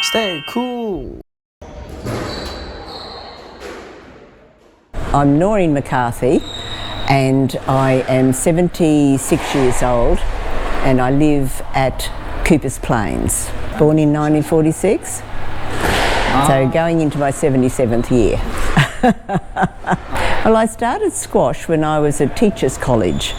Stay cool. I'm Noreen McCarthy and I am 76 years old and I live at Coopers Plains. Born in 1946, so going into my 77th year. Well, I started squash when I was at Teachers College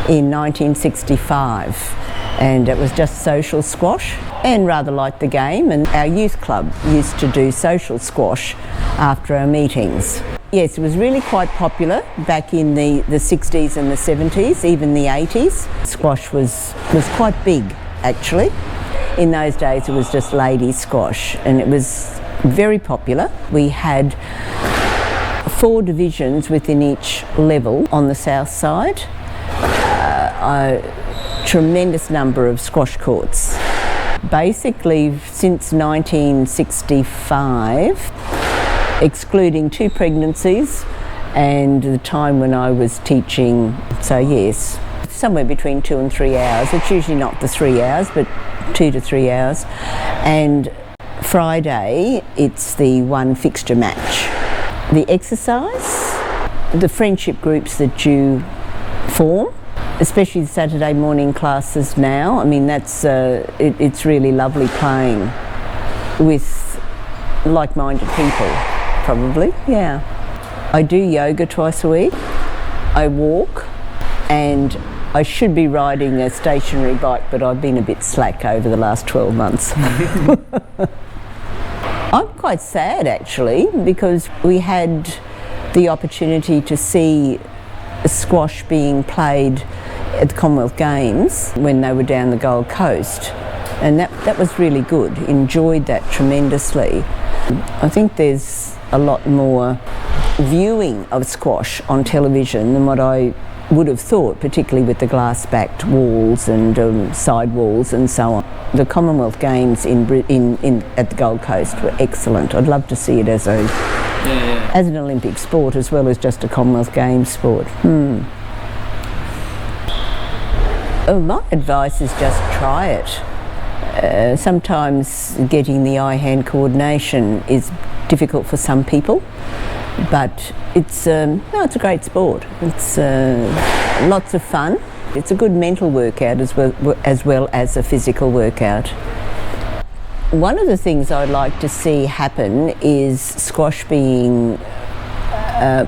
in 1965 and it was just social squash and rather liked the game, and our youth club used to do social squash after our meetings. Yes, it was really quite popular back in the 60s and the 70s, even the 80s. Squash was quite big actually. In those days it was just ladies squash and it was very popular. We had 4 divisions within each level on the south side, a tremendous number of squash courts. Basically since 1965, excluding 2 pregnancies and the time when I was teaching, so yes, somewhere between 2 and 3 hours. It's usually not the 3 hours, but 2 to 3 hours. And Friday, it's the one fixture match. The exercise, the friendship groups that you form, especially the Saturday morning classes now. I mean, that's it's really lovely playing with like-minded people, probably, yeah. I do yoga twice a week. I walk, and I should be riding a stationary bike, but I've been a bit slack over the last 12 months. I'm quite sad actually, because we had the opportunity to see squash being played at the Commonwealth Games when they were down the Gold Coast, and that was really good. Enjoyed that tremendously. I think there's a lot more viewing of squash on television than what I would have thought, particularly with the glass-backed walls and side walls and so on. The Commonwealth Games at the Gold Coast were excellent. I'd love to see it as as an Olympic sport as well as just a Commonwealth Games sport. Oh, my advice is just try it. Sometimes getting the eye-hand coordination is difficult for some people, but it's a great sport. It's lots of fun. It's a good mental workout as well as a physical workout. One of the things I'd like to see happen is squash being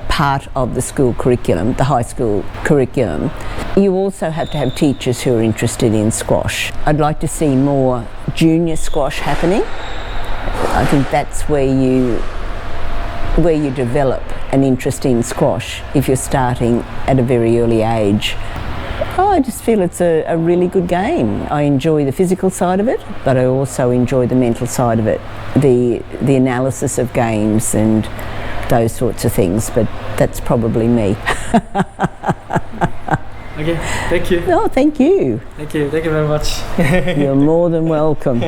part of the school curriculum, the high school curriculum. You also have to have teachers who are interested in squash. I'd like to see more junior squash happening. I think that's where you develop an interest in squash if you're starting at a very early age. I just feel it's a really good game. I enjoy the physical side of it, but I also enjoy the mental side of it, the analysis of games and those sorts of things, but that's probably me. Okay, thank you. Oh, thank you. Thank you very much. You're more than welcome.